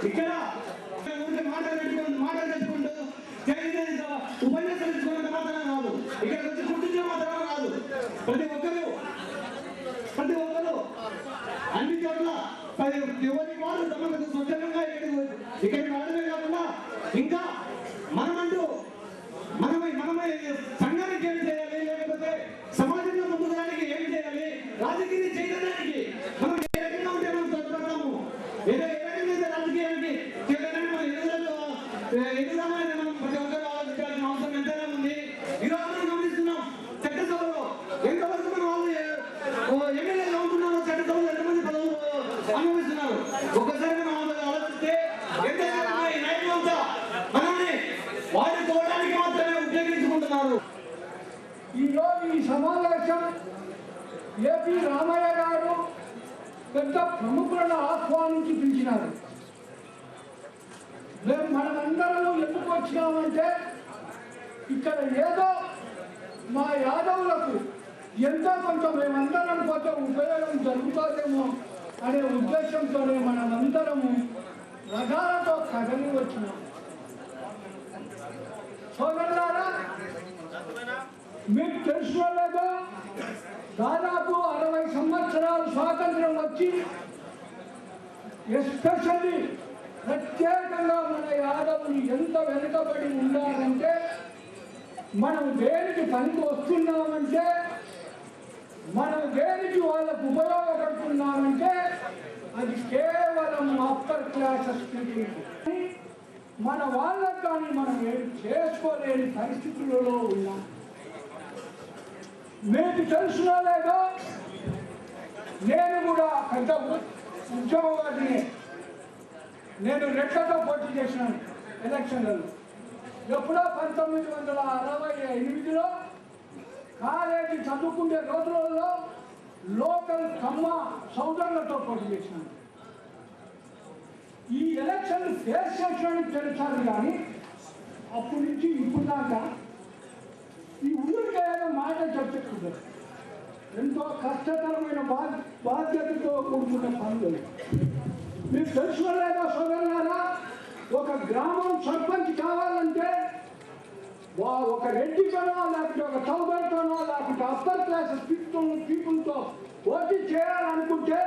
ఇక్కడ మాటలు తెచ్చుకుంటూ ఉపన్యాసం తెచ్చుకున్నంత మాత్రమే కాదు, ఇక్కడికి వచ్చి కుట్టించే మాత్రమే కాదు. ప్రతి ఒక్కరు అన్ని చోట్ల ఎవరి వాళ్ళు తమకు స్వచ్ఛందంగా ఇక్కడికి రావడమే కాకుండా ఇంకా మనమంటూ మనమై సంఘానికి ఏమి చేయాలి, లేకపోతే సమాజంలో ముందుకు రావడానికి ఏమి చేయాలి, రాజకీయ చైతన్యానికి మనం ఏ రకంగా ఉంటే మనం తోడ్పడతాము, ఏ రకంగా రాజకీయానికి చైతన్యాన్ని మనం ఎదుగుదామని మనం ప్రతి ఒక్కరు ఆలోచించాల్సిన అవసరం ఎంతైనా ఉంది. ఈరోజు మనం గమనిస్తున్నాం చట్టసభలో ఎంతవరకు మన వాళ్ళు ఎమ్మెల్యేగా ఉంటున్నారో, చట్టసభలో ఎంతమంది పదవులు అనుభవిస్తున్నారు. ఒక్కసారి మనం ఆలోచిస్తే ఎంతైనా ఈ నాయకులంతా మనల్ని వాడుకోవడానికి మాత్రమే ఉపయోగించుకుంటున్నారు. ఈరోజు ఈ సమావేశం ఏపీ రామయ్య గారు పెద్ద ప్రముఖులను ఆహ్వానించి పిలిచినారు. మేము మనమందరము ఎందుకు వచ్చినామంటే ఇక్కడ ఏదో మా యాదవులకు ఎంతో కొంత మేమందరం కొంత ఉపయోగం జరుగుతుందేమో అనే ఉద్దేశంతోనే మనమందరము రథాలతో కదలి వచ్చినాం. సోదరులారా, మీకు తెలిసిన లేదా దాదాపు 60 సంవత్సరాలు స్వాతంత్రం వచ్చి ఎస్పెషల్లీ ప్రత్యేకంగా మన యాదవులు ఎంత వెనుకబడి ఉండాలంటే, మనం దేనికి పనికి వస్తున్నామంటే, మనం దేనికి వాళ్ళకు ఉపయోగపడుతున్నామంటే అది కేవలం అప్పర్ క్లాసెస్ పీపుల్. మన వాళ్ళకు కానీ మనం ఏం చేసుకోలేని పరిస్థితులలో ఉన్నాం. మీకు తెలుసులో లేదో నేను కూడా పెద్ద ఉద్యోగవాదిని. నేను రెట్లతో పోటీ చేసినాను ఎలక్షన్లలో. ఎప్పుడో 1968లో కాలేజీ చదువుకునే రోజులలో లోకల్ కమ్మ సోదరులతో పోటీ చేసినాను. ఈ ఎలక్షన్ ఫేస్ చేసినానికి తెలుసాను, కానీ అప్పటి నుంచి ఇప్పుడు దాకా ఈ ఊరికి ఏదో మాట చెప్పుకుంటారు. ఎంతో కష్టతరమైన బాధ్యతతో కూడుకున్న పనులు. మీకు తెలుసుకోలేదా సోదరులారా, ఒక గ్రామం సర్పంచ్ కావాలంటే ఒక రెడ్డితోనో, లేకపోతే ఒక చౌదరితోనో, లేకపోతే అప్పర్ క్లాసెస్ పీపుల్తో పోటీ చేయాలనుకుంటే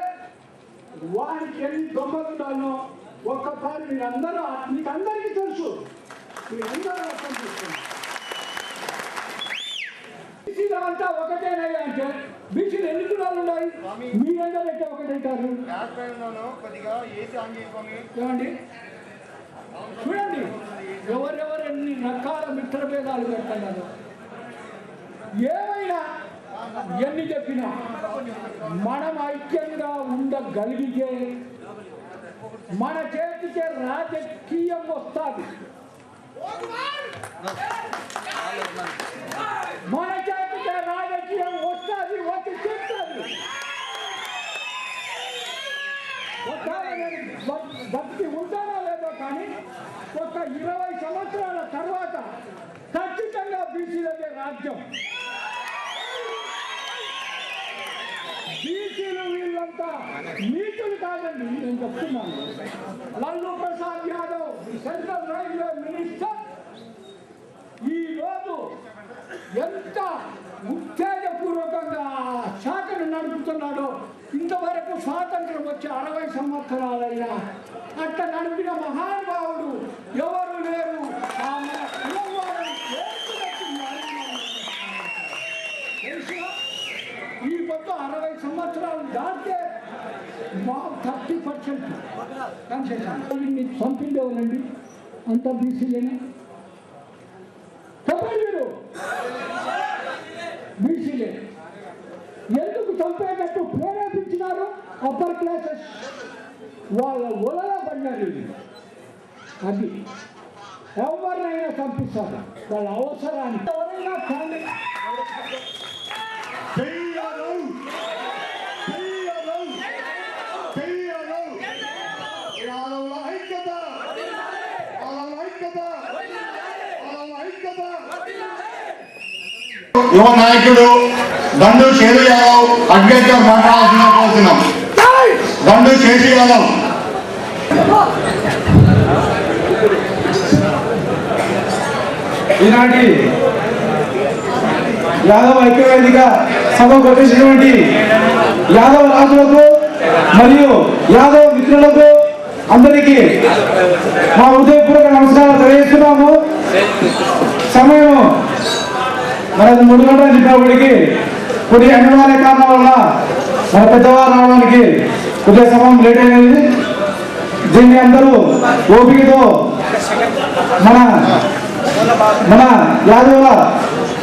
వారికి ఎన్ని దొంగలుండాలో ఒక్కసారి మీకు అందరికీ తెలుసు. మీరందరూ అర్థం చేసుకోండి. బీసీలు అంతా ఒకటేనయ్యా అంటే బీసీలు ఎన్ని కులాలు ఉన్నాయి? మీరందరూ అయితే ఒకటైతారు. ఏమండి చూడండి, ఎవరెవరు ఎన్ని రకాల మిత్ర భేదాలు పెడుతున్నారు. ఏమైనా ఎన్ని చెప్పినా మనం ఐక్యంగా ఉండగలిగితే మన చేతికి రాజకీయం వస్తుంది. మన చేతికి రాజకీయం వస్తుంది, వచ్చి చెప్తుంది. భక్తి ఉంటానో లేదో కానీ ఒక 20 సంవత్సరాల తర్వాత ఖచ్చితంగా బీసీలకే రాజ్యం. బీసీలు వీళ్ళంతా నీతులు కాదండి, నేను చెప్తున్నాను. Lallu Prasad Yadav central railway minister ఈరోజు ఎంత ఉత్తేజపూర్వకంగా శాఖను నడుపుతున్నాడో. ఇంతవరకు స్వాతంత్రం వచ్చి 60 సంవత్సరాలైనా అట్లా నడిపిన మహానుభావుడు ఎవరు లేరు. ఈ కొత్త 60 సంవత్సరాలు దాటితే 30% కన్సెషన్. మీకు పంపింది ఎవరండి? అంత బీసీలేనే. చెప్పండి మీరు, బీసీలే. ఎందుకు చంపేటట్టు ప్రేరేపించినారు? అప్పర్ క్లాసెస్ వాళ్ళ ఒలలో పడినారు. అది ఎవరినైనా చంపిస్తారు వాళ్ళ అవసరానికి. ఎవరైనా కానీ యువ నాయకుడు దండు శేషు యాదవ్ అడ్వకేట్ మాట్లాడాల్సిన కోరుతున్నాం. దండు శేషు యాదవ్. ఈనాటి యాదవ ఐక్యవేదిక సభ కొట్టేసినటువంటి యాదవ రాజులకు మరియు యాదవ మిత్రులకు అందరికీ మా హృదయపూర్వక నమస్కారాలు తెలియజేస్తున్నాము. సమయం మనకు 3 గంటలు చెప్పినప్పటికీ కొన్ని అనివార్య కారణాల వల్ల మన పెద్దవారు రావడానికి కొద్దిగా సమయం లేట్ అయినది. దీన్ని అందరూ ఓపికతో మన యాదవుల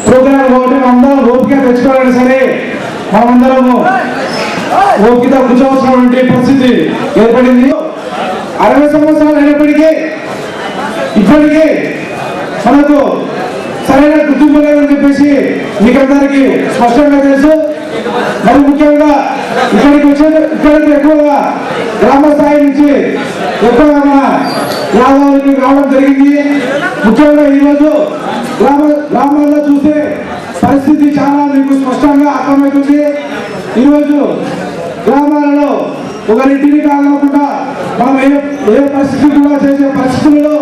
ప్రోగ్రాం కాబట్టి అందరం ఓపిక తెచ్చుకోవాలని సరే మనమందరము ఓపిక కూర్చోవలసినటువంటి పరిస్థితి ఏర్పడింది. 60 సంవత్సరాలు అయినప్పటికీ ఇప్పటికీ మనకు సరైన గుర్తింపు లేదని చెప్పేసి మీకందరికీ స్పష్టంగా తెలుసు. మరి ముఖ్యంగా ఇక్కడికి ఎక్కువగా గ్రామ స్థాయి నుంచి ఎక్కువగా మన యాదవులకి రావడం జరిగింది. ముఖ్యంగా ఈరోజు గ్రామాల్లో చూస్తే పరిస్థితి చాలా మీకు స్పష్టంగా అర్థమవుతుంది. ఈరోజు గ్రామాలలో ఒకరింటిని కాకుండా మనం ఏ పరిస్థితి కూడా చేసే పరిస్థితుల్లో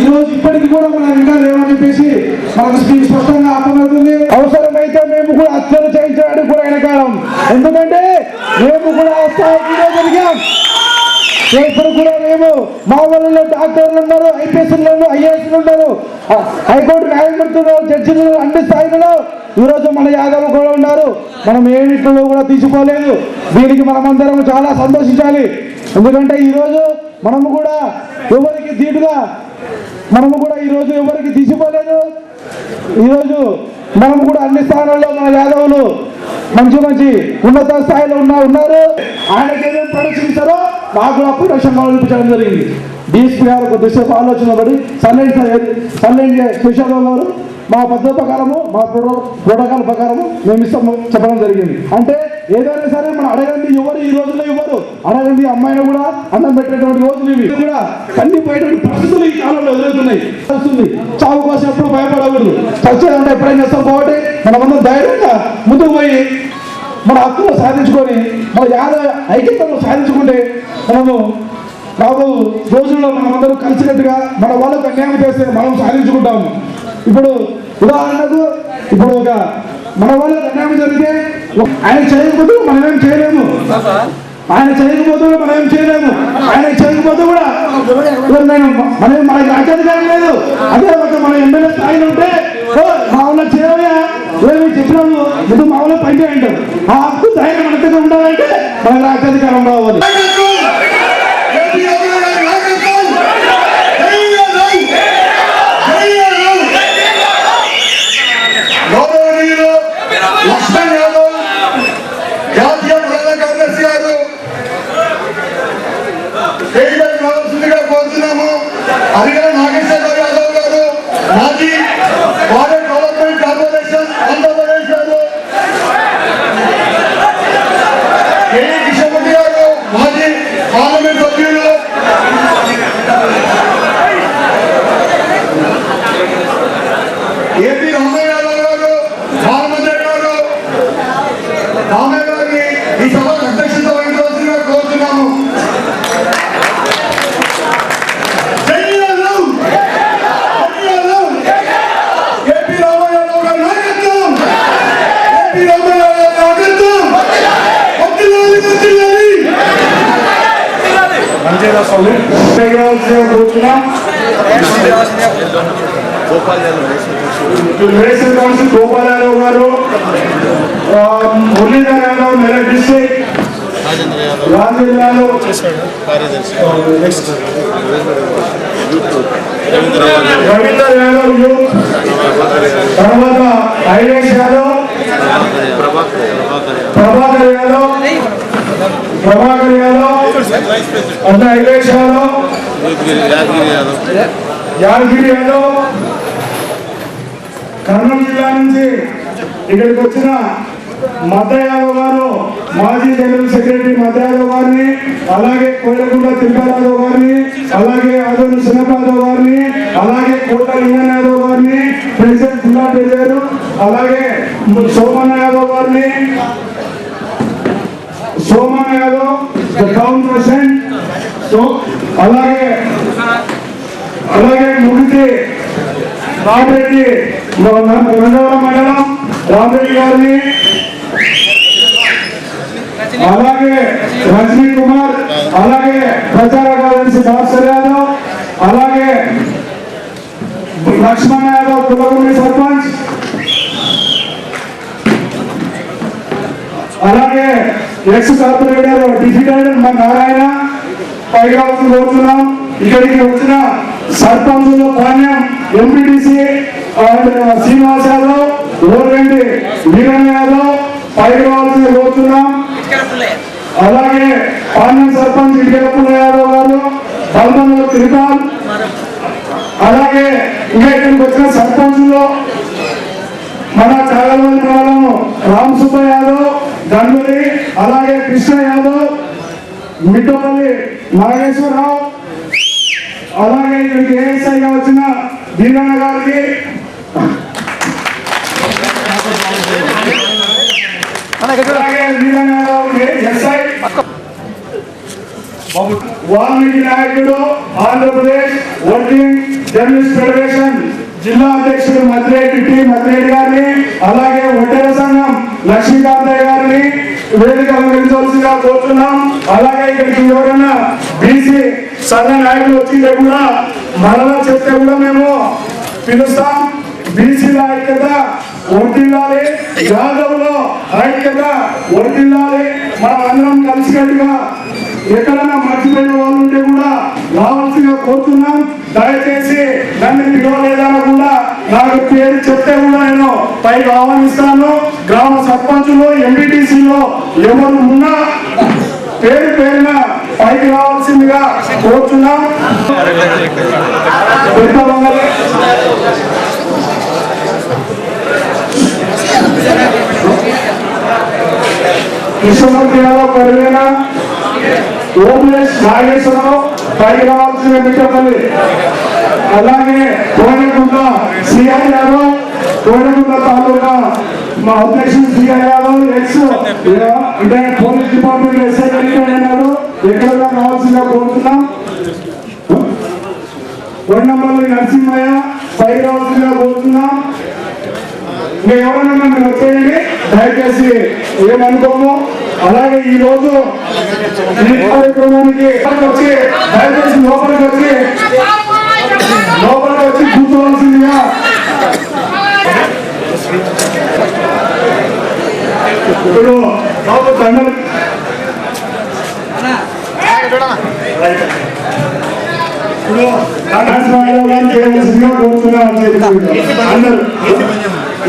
ఈరోజు ఇప్పటికీ కూడా మనం ఇంకా లేవని చెప్పేసి మనకు స్పష్టంగా అర్థమవుతుంది. అవసరమైతే మేము కూడా హత్యలు చేయించడానికి కూడా వెనకాలం. ఎందుకంటే మేము కూడా ఆ స్థాయికి జరిగాం. ఇప్పుడు కూడా మేము మా ఊళ్ళో డాక్టర్లు ఉన్నారు, ఐపీఎస్లు ఐఏఎస్లు ఉన్నారు, హైకోర్టు న్యాయమూర్తులు, జడ్జిలు, అన్ని స్థాయిలలో ఈరోజు మన యాదవులు కూడా ఉన్నారు. మనం ఏమిట్లో కూడా తీసుకోలేదు. దీనికి మనమందరం చాలా సంతోషించాలి. ఎందుకంటే ఈరోజు మనము కూడా ఎవరికి ధీటుగా మనము కూడా ఈరోజు ఎవరికి తీసిపోలేదు. ఈరోజు మనం కూడా అన్ని స్థానాల్లో మన యాదవులు మంచి ఉన్నత స్థాయిలో ఉన్నారు. ఆయనకి ఏమేమి ప్రొడక్షన్ ఇస్తారో నాకు కూడా ప్రొడక్షన్ చూపించడం జరిగింది. డిఎస్పీ గారు కొద్దిసేపు ఆలోచన పడి సైలెంట్ శేషారావు గారు మా పద్ధతి ప్రకారము మా ప్రోటోకాల్ ప్రకారము మేము ఇస్తాము చెప్పడం జరిగింది. అంటే ఏదైనా సరే మనం అడగండి ఎవరు ఈ రోజుల్లో ఇవ్వరు. అడగండి అమ్మాయిని కూడా అన్నం పెట్టేటువంటి రోజులు ఇవి కూడా కందిపోయేటువంటి పరిస్థితులు ఈ కాలంలో ఎదురవుతున్నాయి. వస్తుంది చావు కోసం ఎప్పుడు భయపడకూడదు. చచ్చేదంటే ఎప్పుడైనా చేస్తాం కాబట్టి మనమందరం ధైర్యంగా ముందుకు పోయి మన హక్కులు సాధించుకొని మన యాదవ ఐక్యతను సాధించుకుంటే మనము రాబో రోజుల్లో మనమందరూ కలిసినట్టుగా మన వాళ్ళకు అన్యాయం చేస్తే మనం సాధించుకుంటాము. ఇప్పుడు ఉదాహరణకు మన వాళ్ళకి అన్యాయం జరిగితే ఆయన చేయకపోతే మనమేం చేయలేము. ఆయన చేయకపోతే కూడా మనకి రాజ్యాధికారం లేదు. అదే ఒక మన ఎమ్మెల్యే స్థాయిలో ఉంటే మా ఊళ్ళో చేయవయా ఏమి చెప్పినాము ఇది మా ఊళ్ళో పని చేయంటారు. ఆ హక్కు ధైర్యం మన దగ్గర ఉండాలంటే మనకి రాజ్యాధికారం రావాలి. లక్ష్మణ్ యాదవ్ జాతీయ ప్రధాన కార్యదర్శి గారు స్టేట్మెంట్ రావాల్సిందిగా కోరుతున్నాము. అరిగల నాగేశ్వరరావు యాదవ్ గారు మాజీ వాటర్ డెవలప్మెంట్ కార్పొరేషన్ ఆంధ్రప్రదేశ్ గారు, కేఈ కిషన్రెడ్డి గారు మాజీ పార్లమెంట్ సభ్యులు, ఏపీ రామయ్య యాదవ్ గారు, రామయ్య గారిని ఈ సభ అధ్యక్షత వహించవలసిందిగా కోరుతున్నాము. ఏపీ రామయ్య యాదవ్ గారి నాయకత్వం, ఏపీ రామయ్య యాదవ్ నాయకత్వం కోరుతున్నాం. రేషన్ కౌన్సిల్ గోపాల్ యాదవ్ గారు, మురళీధర్ యాదవ్ మెదక్ డిస్ట్రిక్ట్, రాజేంద్ర యాదవ్ రవీందర్ యాదవ్ యూత్, తర్వాత ఐలేష్ యాదవ్, ప్రభాకర్ యాదవ్ అంటే ఐలేష్ యాదవ్, యాదగిరి యాదవ్, కర్నూలు జిల్లా నుంచి ఇక్కడికి వచ్చిన మద్ద యాదవ్ గారు, మాజీ జనరల్ సెక్రటరీ మద్ద యాదవ్ గారిని, అలాగే కోయలకుంట తిరుపతిరావు గారిని, అలాగే ఆదోని సినపాదవ్ గారిని, అలాగే కోట లింగన్ యాదవ్ గారిని, ప్రెసిడెంట్ గులాటి గారు, అలాగే సోమన్ యాదవ్ గారిని, సోమన్ యాదవ్ టౌన్ ప్రెసిడెంట్ అలాగే ముగితే రామరెడ్డి రెండవ మండలం రామరెడ్డి గారిని, అలాగే రజనీ కుమార్, అలాగే ప్రచార కార్యదర్శి భాస్కర్ యాదవ్, అలాగే లక్ష్మణ్ యాదవ్ కులగుండి సర్పంచ్, అలాగే ఎక్స్ కార్పొరేటర్ డిజిటల్ మన నారాయణ పైగా కోరుతున్నాం. ఇక్కడికి వచ్చిన సర్పంచులు పాణ్యం ఎంపీటీసీ శ్రీనివాస్ యాదవ్, ఓరెండి వీరన్న యాదవ్ పైకి రావాల్సింది కోరుతున్నాం. అలాగే పాణ్యం సర్పంచ్ ఇడికెలపుల్ల యాదవ్ గారు, బల్బంలో త్రిపాల్, అలాగే ఇంకా ఇక్కడికి వచ్చిన సర్పంచులు మన చాగల్వల్లి మండలం రామ్ సుబ్బ యాదవ్, గన్వరి, అలాగే కృష్ణ యాదవ్, మిట్టపల్లి నాగేశ్వరరావు, అలాగే ఇక్కడికి ఏఎస్ఐగా వచ్చిన వీరన్న గారికి, అలాగే వీరన్న గారికి ఎస్ఐ, వాల్మీకి నాయకుడు, ఆంధ్రప్రదేశ్ వర్కింగ్ జర్నలిస్ట్ ఫెడరేషన్ జిల్లా అధ్యక్షుడు మద్దిరెడ్డి గారిని, అలాగే ఒడ్డెర సంఘం లక్ష్మీకాంతయ్య గారిని వేదిక అందించవలసిగా కోరుతున్నాం. అలాగే ఇక్కడికి ఎవరైనా బీసీ సంఘ నాయకులు వచ్చింటే కూడా మరలా చెప్తే కూడా మేము పిలుస్తాం. బీసీల ఐక్యత వర్ధిల్లాలి, యాదవ్లో ఐక్యత వర్ధిల్లాలి. మనం అందరం కలిసికట్టుగా ఎక్కడైనా మర్చిపోయిన వాళ్ళు ఉంటే కూడా రావాల్సిగా కోరుతున్నాం. దయచేసి నన్ను పిలవలేదనకుండా నాకు పేరు చెప్తే కూడా నేను పైకి ఆహ్వానిస్తాను. గ్రామ సర్పంచులు ఎంపీటీసీలో ఎవరు ఉన్నా పేరు పేరున పైకి రావాల్సిందిగా కోరుతున్నాం. కృష్ణమూర్తి యాదవ్ పరివేణ, ఓంలేష్ నాగేశ్వరరావు పైకి రావాల్సిన మిట్టపల్లి, అలాగే కోనకుంట సిఐ యాదవ్, కోనకుంట తాలూకా మా అధ్యక్షుడు సిఐ యాదవ్, ఎక్స్ అంటే పోలీస్ డిపార్ట్మెంట్ ఎస్ఐ అయినారు, ఎక్కడ రావాల్సిందిగా కోరుతున్నాం. కొండపల్లి నరసింహయ్య పైకి రావాల్సిందిగా కోరుతున్నాం. ఇంకా ఎవరైనా మీరు వచ్చేయండి, దయచేసి ఏమనుకోము. అలాగే ఈ రోజు ఈ కార్యక్రమానికి వచ్చి దయచేసి లోపలికి వచ్చి కూర్చోవలసిందిగా ఇప్పుడు దండలు ఇప్పుడు అందరూ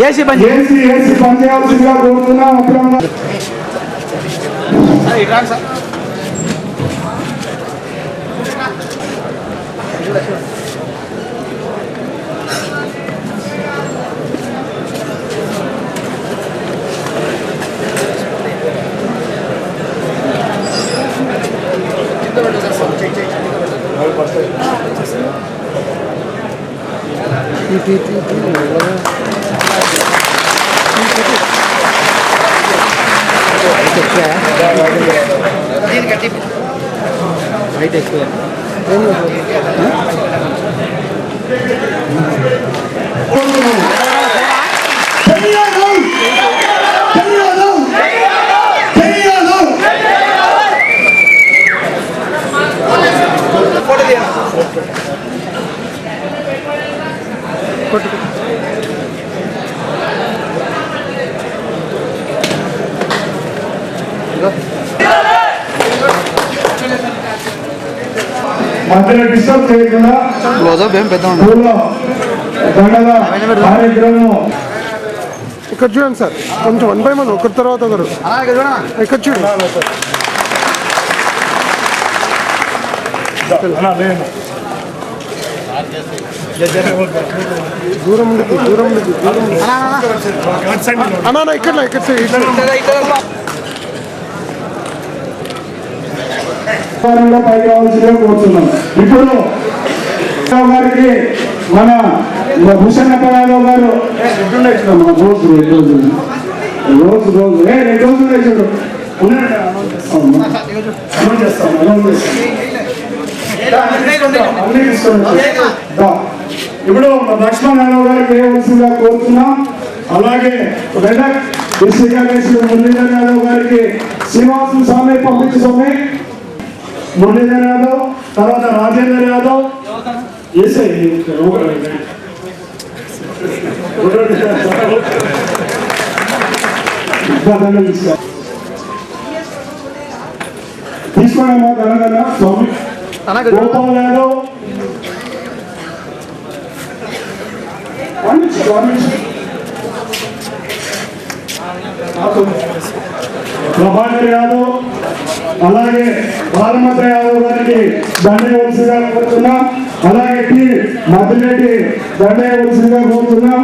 ఏసీ పని చేయాల్సిందిగా కోరుతున్నాం. మధ్యలో డిస్టర్బ్ చేయకుండా కార్యక్రమం ఇక్కడ చూడండి సార్, కొంచెం 1 by 1 ఒకరి తర్వాత ఒకరు ఇక్కడ చూడండి. దూరం అన్నా ఇక్కడ పైకి రావాల్సిందిగా కోరుతున్నాం. ఇప్పుడు గారికి మన భూషణప్ప యాదవ్ గారు రోజు 2 రోజులు చూడు చేస్తాం. అన్ని తీసుకున్నాం. ఇప్పుడు లక్ష్మణ్ యాదవ్ గారికి వేయవలసిందిగా కోరుతున్నాం. అలాగే మెదక్ డిస్ట్రిక్ట్ అధ్యక్షుడు మురళీధర్ యాదవ్ గారికి శ్రీనివాసు స్వామి పంపించు స్వామి. మురళీధర్ యాదవ్, తర్వాత రాజేందర్ యాదవ్. తీసుకోండి మా తెలంగాణ స్వామి. గోపాల్ యాదవ్, ప్రభాకర్ యాదవ్, అలాగే బాలమత యాదవ్ గారికి దండవలసిగా కోరుతున్నాం. అలాగే టి మద్దిరెడ్డి దండవలసిగా కోరుతున్నాం.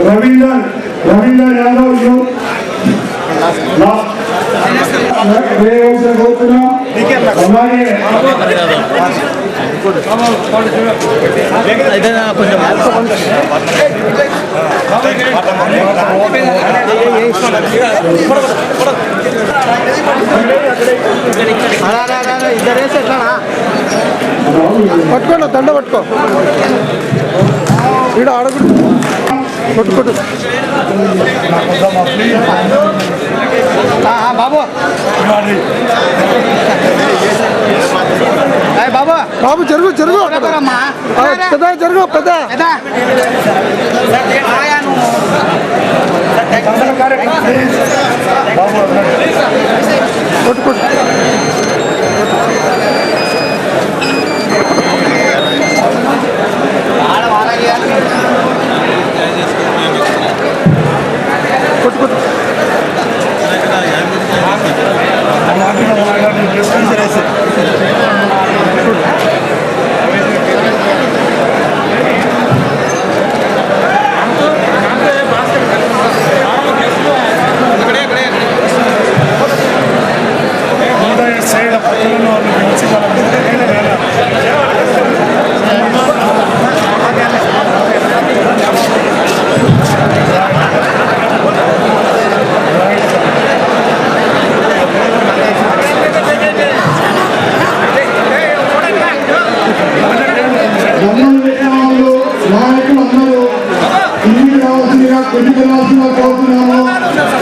రవీందర్ యాదవ్ కోరుతున్నాం. అలాగే పట్టుకోండి, దండ పట్టుకో, ఇక్కడ అడుగు కొట్టుకోటు బాబు. బాబు జరుగు జరుగు పెద్ద జరుగు పెద్ద కొట్టుకోటు.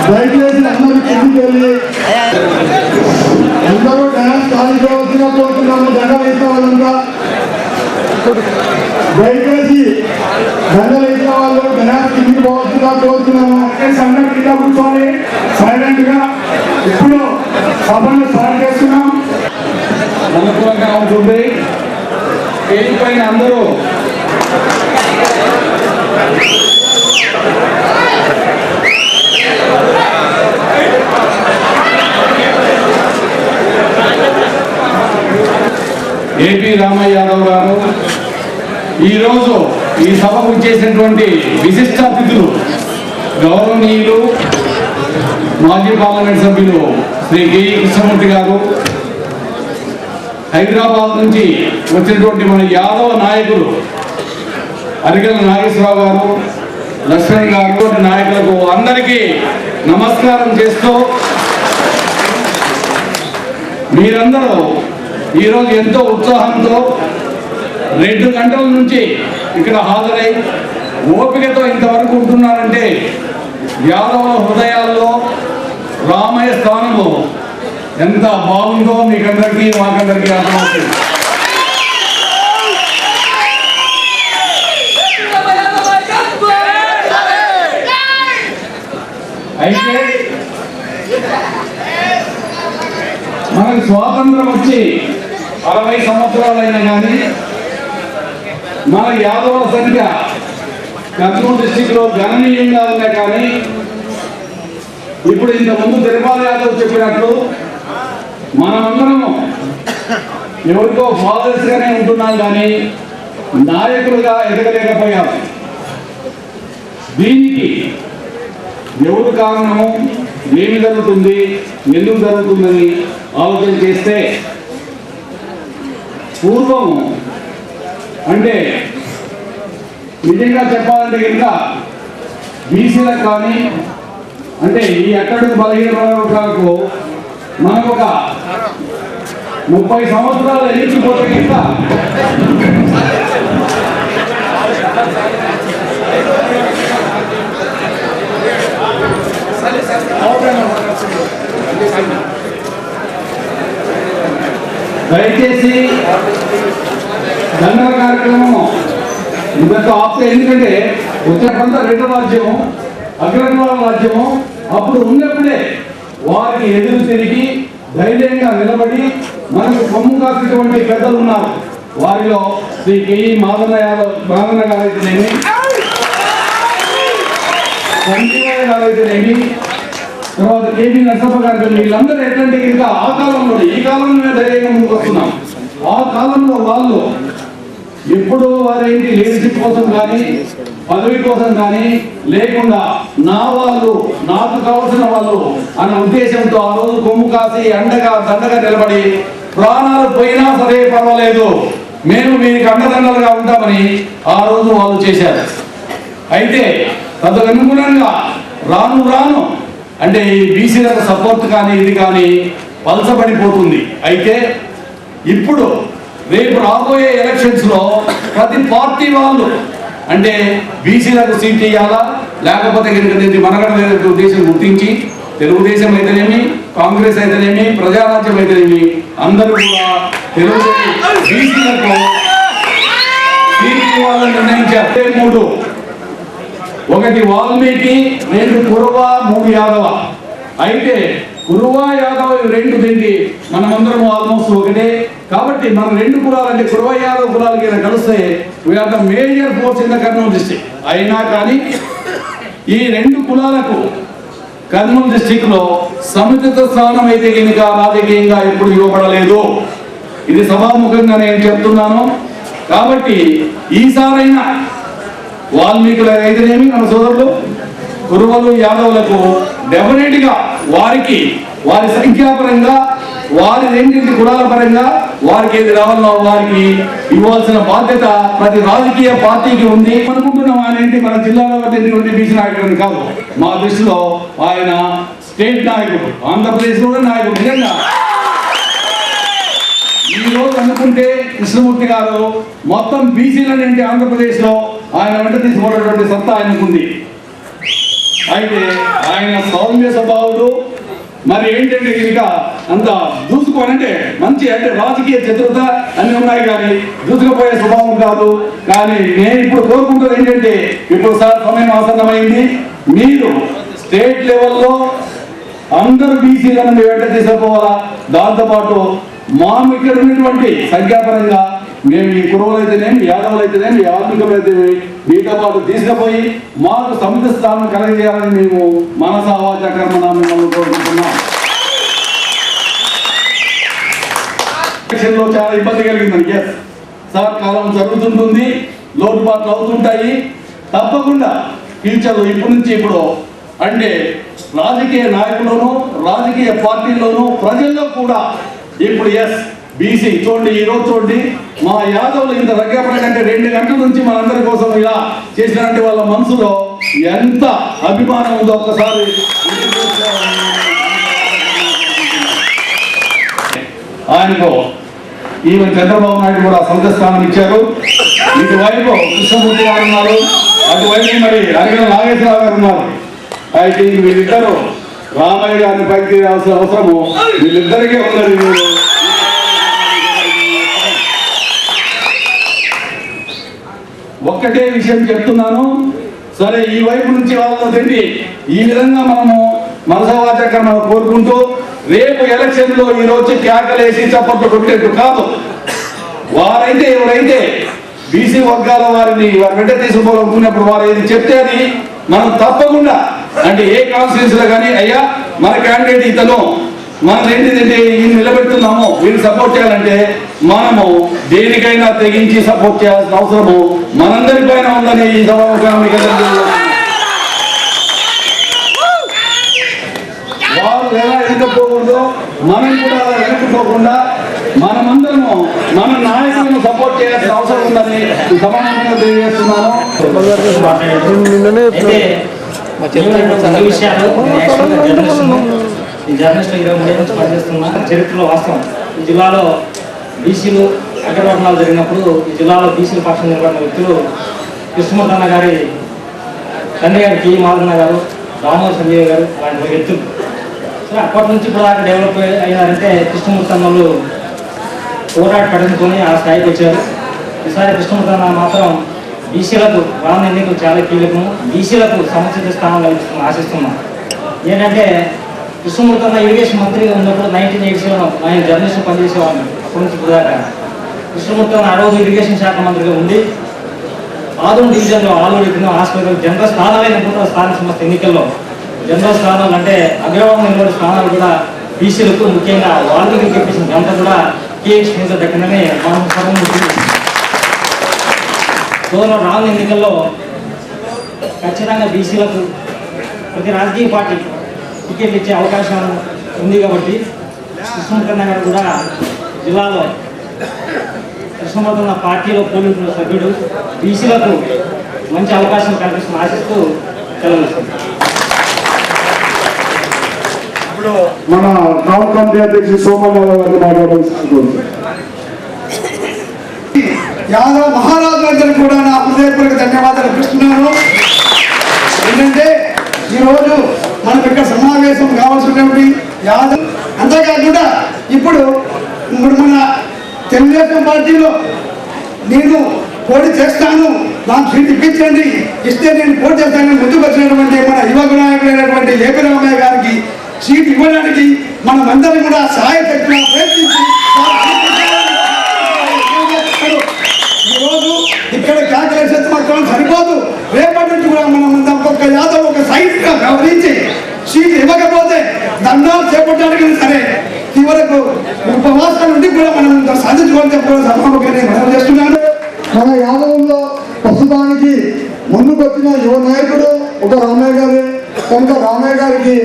దయచేసి అందరూ కిందికి వెళ్ళి అందరూ డ్యాన్స్ ఆడుకోవాల్సిన కోరుతున్నాము. దండ వేసిన వాళ్ళంతా దయచేసి దండ వేసిన వాళ్ళు డ్యాన్స్ కిందికి పోవాల్సిందిగా కోరుతున్నాము. అందరూ కింద కూర్చొని సైలెంట్ గా ఇప్పుడు సభను స్టార్ట్ చేస్తున్నాం. అనుకూలంగా ఉంటుంది. స్టేజ్ పైన అందరూ ఏపీ రామయ్య యాదవ్ గారు ఈరోజు ఈ సభకు చేసినటువంటి విశిష్ట అతిథులు గౌరవనీయులు మాజీ పార్లమెంట్ సభ్యులు శ్రీ కెఈ కృష్ణమూర్తి గారు, హైదరాబాద్ నుంచి వచ్చినటువంటి మన యాదవ నాయకులు అరిగల నాగేశ్వరరావు గారు, లక్ష్మణ్ గారు, నాయకులకు అందరికీ నమస్కారం చేస్తూ మీరందరూ ఈరోజు ఎంతో ఉత్సాహంతో 2 గంటల నుంచి ఇక్కడ హాజరై ఓపికతో ఇంతవరకు ఉంటున్నారంటే యాదవ హృదయాల్లో రామయ్య స్థానము ఎంత బాగుందో మీకందరికీ మాకందరికీ అర్థమవుతుంది. అయితే మనకు స్వాతంత్రం వచ్చి 60 సంవత్సరాలైనా కానీ మన యాదవ సంఖ్య కర్నూలు డిస్టిక్ లో గణనీయంగా ఉన్నాయి. కానీ ఇప్పుడు ఇంతకుముందు తిరుపాల యాదవ్ చెప్పినట్లు మనమందరము ఎవరికో ఫాదర్స్ గానే ఉంటున్నాం కానీ నాయకులుగా ఎదగలేకపోయాం. దీనికి ఎవరు కారణము, ఏమి జరుగుతుంది, ఎందుకు జరుగుతుందని ఆలోచన చేస్తే పూర్వం అంటే నిజంగా చెప్పాలంటే కనుక బీసీలకు కానీ అంటే ఈ అట్టడుగు బలహీన వర్గాలకు మనకు ఒక 30 సంవత్సరాలు ఎన్నికపోతే ఇంకా దయచేసి దండల కార్యక్రమం ఇంతకు ఆప్తే, ఎందుకంటే ఉత్తరాఖండ్ రెండో రాజ్యము, అగ్రకులాల రాజ్యము. అప్పుడు ఉన్నప్పుడే వారికి ఎదురు తిరిగి ధైర్యంగా నిలబడి మనకు కొమ్ము కాసినటువంటి పెద్దలు ఉన్నారు. వారిలో శ్రీ కెఈ మాదన్న గారైతేనేమి, సంజీవయ్య గారైతేనేమి, తర్వాత కేబీ నరసప్ప గారు, వీళ్ళందరూ ఎట్లాంటి ఇంకా ఆ కాలంలో, ఈ కాలంలో ధైర్యంగా ముందుకు వస్తున్నాం. ఆ కాలంలో వాళ్ళు ఎప్పుడు వారేంటి లీడర్షిప్ కోసం కానీ పదవి కోసం కానీ లేకుండా నా వాళ్ళు, నాకు కావాల్సిన వాళ్ళు అన్న ఉద్దేశంతో ఆ రోజు కొమ్ము కాసి అండగా దండగా నిలబడి ప్రాణాలు పోయినా సరే పర్వాలేదు, మేము మీకు అండదండలుగా ఉంటామని ఆ రోజు వాళ్ళు చేశారు. అయితే తదనుగుణంగా రాను రాను అంటే ఈ బీసీలకు సపోర్ట్ కానీ ఇది కానీ పలచబడిపోతుంది. అయితే ఇప్పుడు రేపు రాబోయే ఎలక్షన్స్ లో ప్రతి పార్టీ వాళ్ళు అంటే బీసీలకు సీట్ ఇవ్వాలా, లేకపోతే మనగడ ఉద్దేశం గుర్తించి తెలుగుదేశం అయితేనేమి, కాంగ్రెస్ అయితేనేమి, ప్రజారాజ్యం అయితేనేమి అందరూ కూడా తెలుగుదేశం బీసీలకు సీట్ ఇవ్వాలని నిర్ణయించారు. 3 ఒకటి వాల్మీకి, 2 కురువ, 3 యాదవ. అయితే కురువ యాదవ్ 2 తిండి మనమందరం ఆల్మోస్ట్ ఒకటే. కాబట్టి మన 2 కులాలు అంటే కురువ యాదవ్ కులాలకి కలిస్తే we're the major force in the Kurnool district. అయినా కానీ ఈ 2 కులాలకు కర్నూలు డిస్ట్రిక్ట్ లో సముచిత స్థానం అయితే కనుక రాజకీయంగా ఎప్పుడు ఇవ్వబడలేదు. ఇది సభాముఖంగా నేను చెప్తున్నాను. కాబట్టి ఈసారైనా వాల్మీకుల అయితేనేమి మన సోదరులు కురువలు యాదవులకు డెఫినెట్ గా వారికి వారి సంఖ్యాపరంగా వారి రెండింటి కులాల పరంగా వారికి ఏది రావాలో వారికి ఇవ్వాల్సిన బాధ్యత ప్రతి రాజకీయ పార్టీకి ఉంది. అనుకుంటున్నాం ఆయన ఏంటి మన జిల్లాలో బీసీ నాయకుడు కాదు, మా దృష్టిలో ఆయన స్టేట్ నాయకుడు, ఆంధ్రప్రదేశ్ లో నాయకుడు. నిజంగా ఈ రోజు అనుకుంటే కృష్ణమూర్తి గారు మొత్తం బీసీలనేంటి ఆంధ్రప్రదేశ్ లో ఆయన వెంట తీసుకోవడానికి సత్తా ఆయనకుంది. అయితే ఆయన సౌమ్య స్వభావుడు. మరి ఏంటంటే ఇంకా అంత దూసుకోనంటే మంచి అంటే రాజకీయ చతురత అన్ని ఉన్నాయి కానీ దూసుకుపోయే స్వభావం కాదు. కానీ నేను ఇప్పుడు కోరుకుంటున్నది ఏంటంటే ఇప్పుడు సార్ సమయం ఆసన్నమైంది, మీరు స్టేట్ లెవెల్లో అందరూ బీసీలను వెంట తీసుకుపోవాలా. దాంతోపాటు మాకు ఇక్కడ ఉన్నటువంటి సంఖ్యాపరంగా మేము ఈ కురువులు అయితేనేమి, యాదవులు అయితేనేమి, యాదవికులు అయితేనేమి మీతో పాటు తీసుకుపోయి మాకు సముచిత స్థానం కలగజేయాలని మేము మనస వాచ కర్మణ మిమ్మల్ని కోరుకుంటున్నాం. ఎలక్షన్లో చాలా ఇబ్బంది కలిగిందని ఎస్ సార్, కాలం జరుగుతుంటుంది, లోటుపాట్లు అవుతుంటాయి. తప్పకుండా ఫ్యూచర్లో ఇప్పటి నుంచి ఇప్పుడు అంటే రాజకీయ నాయకుల్లోనూ రాజకీయ పార్టీల్లోనూ ప్రజల్లో కూడా ఇప్పుడు ఎస్ బీసీ చూడండి, ఈ రోజు చూడండి మా యాదవులు ఇంత దగ్గరపడకంటే 2 గంటల నుంచి మనందరి కోసం ఇలా చేసినట్టు వాళ్ళ మనసులో ఎంత అభిమానం ఉందో ఒక్కసారి ఆయనకు ఈవెన్ చంద్రబాబు నాయుడు కూడా సొంత స్థానం ఇచ్చారు. ఇటువైపు కృష్ణమూర్తి గారు ఉన్నారు, అటువైపు మరి అరగల నాగేశ్వరరావు గారు ఉన్నారు. అయితే వీళ్ళిద్దరూ రామయ్య గారిని పైకి అవసరము వీళ్ళిద్దరికీ ఉన్నారు. ఒక్కటే విషయం చెప్తున్నాను, సరే ఈ వైపు నుంచి వాళ్ళతో తిండి ఈ విధంగా మనము మనసవాచకంగా కోరుకుంటూ రేపు ఎలక్షన్ లో ఈ రోజు కేకలేసి చప్పట్లు కొట్టేట్టు కాదు. వారైతే ఎవరైతే బీసీ వర్గాల వారిని వారి వెంట తీసుకోవాలనుకున్నప్పుడు వారు ఏది చెప్తే అది మనం తప్పకుండా అంటే ఏ కాన్స్టిట్యూన్సీ లో కానీ అయ్యా మన క్యాండిడేట్ ఇతను మనం ఏంటిదంటే ఈయన నిలబెడుతున్నాము వీళ్ళు సపోర్ట్ చేయాలంటే మనము దేనికైనా తెగించి సపోర్ట్ చేయాల్సిన అవసరము మనందరి పైన ఉందని ఈ సభాముఖంగా వాళ్ళు ఎలా వెనుకపోకూడదు మనం కూడా అలా వెనుకపోకుండా మనమందరము మన నాయకులను సపోర్ట్ చేయాల్సిన అవసరం ఉందని ఈ సభాముఖంగా తెలియజేస్తున్నాను. జర్నలిస్ట్ 23 ఏళ్ళ నుంచి పనిచేస్తున్నా. చరిత్రలో వాస్తవం ఈ జిల్లాలో బీసీలు అగ్రవర్ణాలు జరిగినప్పుడు ఈ జిల్లాలో బీసీల పక్షం నిలబడిన వ్యక్తులు కృష్ణమూర్తి అన్న గారి తండ్రి గారు కి మాధన్న గారు, రామోజీ సంజయ్ గారు అలాంటి వ్యక్తులు. సో అప్పటి నుంచి ఇప్పుడు దాకా డెవలప్ అయ్యారంటే కృష్ణమూర్తి అన్నలు పోరాట పడుకొని ఆ స్థాయికి వచ్చారు. ఈసారి కృష్ణమూర్తి అన్న మాత్రం బీసీలకు రానున్న ఎన్నికలు చాలా కీలకం, బీసీలకు సముచిత స్థానం లభిస్తుందని ఆశిస్తున్నాం. ఏంటంటే కృష్ణమూర్తి అన్న ఇరిగేషన్ మంత్రిగా ఉన్నప్పుడు 1980లో ఆయన జర్నలిస్ట్ పనిచేసేవాళ్ళు. అప్పటి నుంచి ఇప్పుడు దాకా కృష్ణమూర్తి అన్న ఆ రోజు ఇరిగేషన్ శాఖ మంత్రిగా ఉండి ఆదోని డివిజన్లో ఆలూరు హాస్పిటల్ జనరల్ స్థానాలైన స్థానిక సంస్థ ఎన్నికల్లో జనరల్ స్థానాలు అంటే అగ్రవర్ణ నిలబడి స్థానాలు కూడా బీసీలకు ముఖ్యంగా వాల్మీకి చెప్పేసిన ఘనత కూడా కేఎక్స్ మీద దక్కిందని మనం సభలో రానున్న ఎన్నికల్లో ఖచ్చితంగా బీసీలకు ప్రతి రాజకీయ పార్టీ టికెట్లు ఇచ్చే అవకాశం ఉంది కాబట్టి కృష్ణమూర్తి గారు కూడా జిల్లాలో కృష్ణమూర్తి పార్టీలో పోలింగ్ సభ్యుడు బీసీలకు మంచి అవకాశం కల్పిస్తున్న ఆశిస్తూ సెలవుస్తుంది. మన టౌన్ కమిటీ అధ్యక్షుడు సోమయ్య గారిని మాట్లాడాల్సింది. యాదవ్ మహారాజులందరూ కూడా నా హృదయపూర్వక ధన్యవాదాలు అర్పిస్తున్నాను. ఏంటంటే ఈరోజు మనం ఇక్కడ సమావేశం కావాల్సినటువంటి యాదవ్ అంతేకాకుండా ఇప్పుడు మన తెలుగుదేశం పార్టీలో నేను పోటీ చేస్తాను, నాకు సీట్ ఇప్పించండి, ఇస్తే నేను పోటీ చేస్తానని ముందుకు వచ్చినటువంటి మన యువక నాయకుడైనటువంటి ఏపీ రామయ్య గారికి సీట్ ఇవ్వడానికి మనమందరం కూడా సహాయ శక్తిగా ప్రయత్నించి ఈరోజు ఇక్కడ క్యాల్కులేషన్స్ మాత్రం సరిపోదు. రేపటి నుంచి కూడా మనం ఒక్కొక్క యాదవ్ ఒక సైట్ గా గమనించి సీట్లు ఇవ్వకపోతే దండాలు చేపట్టడానికి సరే చివరకు ఉపవాసాల నుండి కూడా మనం సాధించుకోవాలని చెప్పడం సభాముఖంగా మనం చేస్తున్నాను. మన యాదవుల్లో ప్రస్తుతానికి ముందుకు వచ్చిన యువ నాయకుడు ఒక రామయ్య గారు కనుక రామయ్య గారికి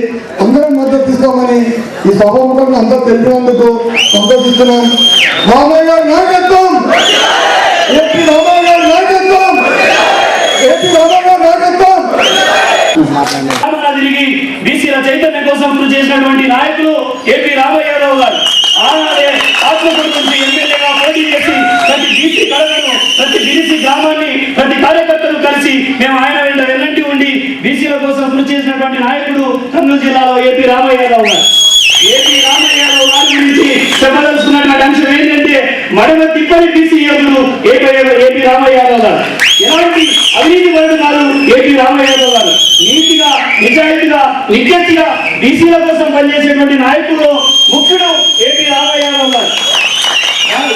అందరం మద్దతు ఇస్తామని ఈ సభాముఖంగా అందరూ తెలిపినందుకు సంతోషిస్తున్నాం. రామయ్య గారి నాయకత్వం, ఏపీ రామయ్య గారి నాయకత్వం, ఏపీ రామయ్య గారి నాయకత్వం. తిరిగి బీసీల చైతన్యం కోసం కృషి చేసినటువంటి నాయకులు ఏపీ రామయ్య గారు. ఆనాడే ఆత్మకూరు నుంచి ఎమ్మెల్యేగా పోటీ చేసి ప్రతి బీసీ కళలను, ప్రతి బీసీ గ్రామాన్ని, ప్రతి కార్యకర్తలు కలిసి మేము ఆయన వెన్నంటి ఉండి బీసీల కోసం కృషి చేసినటువంటి నాయకుడు కర్నూలు జిల్లాలో ఏపీ రామయ్య గారు ఉన్నారు. ఏపీ రామయ్య గారు వారి గురించి చెప్పదలుచుకున్నటువంటి అంశం ఏంటంటే మడమ తిప్పని బీసీ యోగులు ఏపీ రామయ్య గారు. ఎలాంటి అవినీతి పరుడు కాదు ఏపీ రామయ్య గారు. నీతిగా, నిజాయితీగా, నిజాయితీగా బీసీల కోసం పనిచేసేటువంటి నాయకులు ముఖ్యుడు ఏపీ రామయ్య గారు.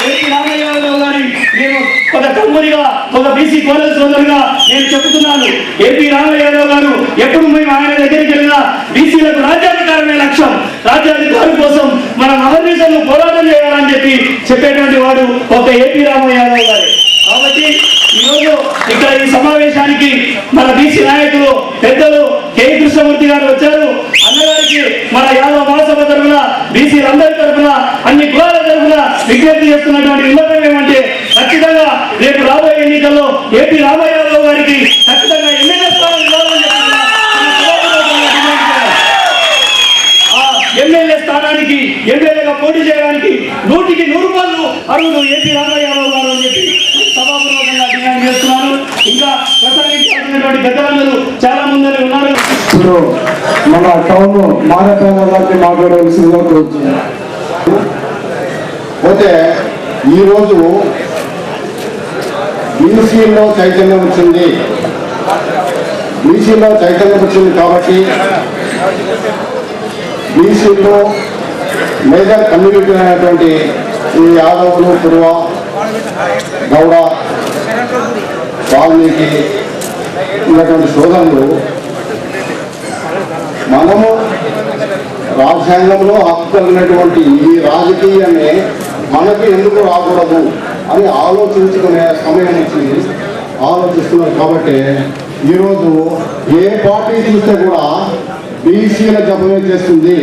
ఏపీ రామయ్య గారి నేను ఒక తమ్ముడిగా, ఒక బీసీ కోరల సోదరుగా నేను చెబుతున్నాను. ఏపీ రామయ్య గారు ఎప్పుడు మేము ఆయన దగ్గరికి వెళ్ళినా బీసీలకు రాజ్యాధికారమే లక్ష్యం, రాజ్యాధికారం కోసం మన నవదేశంలో పోరాటం చేయాలని చెప్పేటువంటి వాడు ఒక ఏపీ రామయ్య గారు. కాబట్టి ఈరోజు ఇక్కడ ఈ సమావేశానికి మన బీసీ నాయకులు పెద్దలు కె కృష్ణమూర్తి గారు వచ్చారు. అన్నగారికి మన యాదవ్ మహాసభ తరఫున, బీసీలందరి తరఫున, అన్ని కులాల తరఫున విజ్ఞప్తి చేస్తున్నటువంటి విన్నపం ఏమంటే ఖచ్చితంగా రేపు రాబోయే ఎన్నికల్లో ఏపీ రామయ్య గారికి ఖచ్చితంగా ఎమ్మెల్యే స్థానం ఇవ్వాలని ఎమ్మెల్యే స్థానానికి ఎమ్మెల్యేగా పోటీ చేయడానికి 100కి 100 అర్హులు ఏపీ రామయ్య గారు అని చెప్పి సభాపూర్వకంగా డిమాండ్ చేస్తున్నారు. ఇంకా ప్రసంగించాల్సినటువంటి పెద్దలందరూ చాలా మంది ఉన్నారు. ఇప్పుడు మన టౌన్ మారపేన గారిని మాట్లాడవలసిందిగా కోరుతున్నాను. పోతే ఈరోజు బీసీలో చైతన్యం వచ్చింది, బీసీలో చైతన్యం వచ్చింది కాబట్టి బీసీలో మేజర్ కమ్యూనిటీ అయినటువంటి ఈ యాదవులు, కురువ, గౌడ, వాల్మీకి ఉన్నటువంటి సోదరులు మనము రాజ్యాంగంలో హక్కు కలిగినటువంటి ఈ రాజకీయాన్ని మనకు ఎందుకు రాకూడదు అని ఆలోచించుకునే సమయం వచ్చింది, ఆలోచిస్తున్నారు. కాబట్టి ఈరోజు ఏ పార్టీ చూస్తే కూడా బీసీల జపమే చేస్తుంది.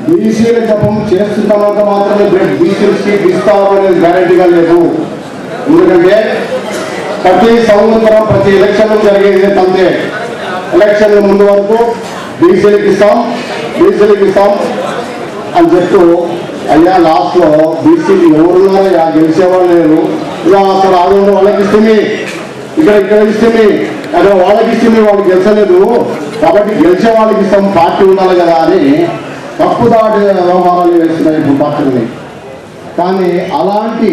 బీసీల జపం చేస్తున్నంత మాత్రమే బీసీలకి ఇస్తారు అనేది గ్యారెంటీగా లేదు. ఎందుకంటే ప్రతి సంవత్సరం ప్రతి ఎలక్షన్ జరిగేది అంతే. ఎలక్షన్ ముందు వరకు బీసీలకు ఇస్తాం అని చెప్తూ అయ్యా లాస్ట్లో బీసీలు ఎవరున్నారయ్యా గెలిచేవాళ్ళు లేరు, ఇలా అక్కడ ఆదరణ వాళ్ళకి ఇస్తుంది, ఇక్కడ ఇస్తుంది, అక్కడ వాళ్ళకి ఇస్తుంది, వాళ్ళు గెలిచలేదు కాబట్టి గెలిచే వాళ్ళకి ఇస్తాం, పార్టీ ఉండాలి కదా అని తప్పుదాటి వ్యవహారాలు వేస్తున్నాయి ఇప్పుడు పార్టీని. కానీ అలాంటి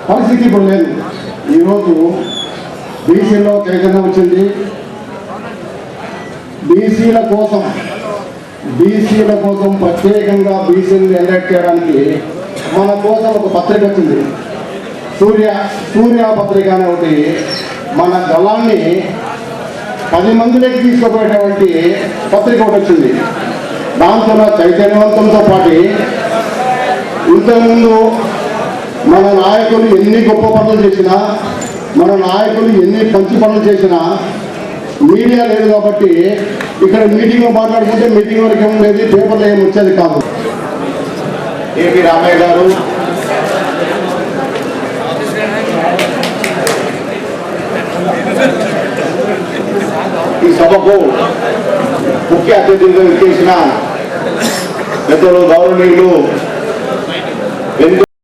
పరిస్థితి ఇప్పుడు లేదు. ఈరోజు బీసీలో చైతన్యం వచ్చింది. బీసీల కోసం ప్రత్యేకంగా బీసీని ఎలక్ట్ చేయడానికి మన కోసం ఒక పత్రిక వచ్చింది, సూర్య పత్రిక అనే ఒకటి. మన గలాన్ని 10 మందిలోకి తీసుకుపోయేటువంటి పత్రిక ఒకటి వచ్చింది. దాంతో చైతన్యవంతంతో పాటు ఇంతకుముందు మన నాయకులు ఎన్ని గొప్ప పనులు చేసినా, మన నాయకులు ఎన్ని మంచి పనులు చేసినా మీడియా లేదు కాబట్టి ఇక్కడ మీటింగ్లో మాట్లాడుకుంటే మీటింగ్ వరకు ఏం లేదు, పేపర్లో ఏమి వచ్చేది కాదు. ఏపీ రామయ్య గారు ఈ సభకు ముఖ్య అతిథిగా చేసిన పెద్దలు గౌరవనీయులు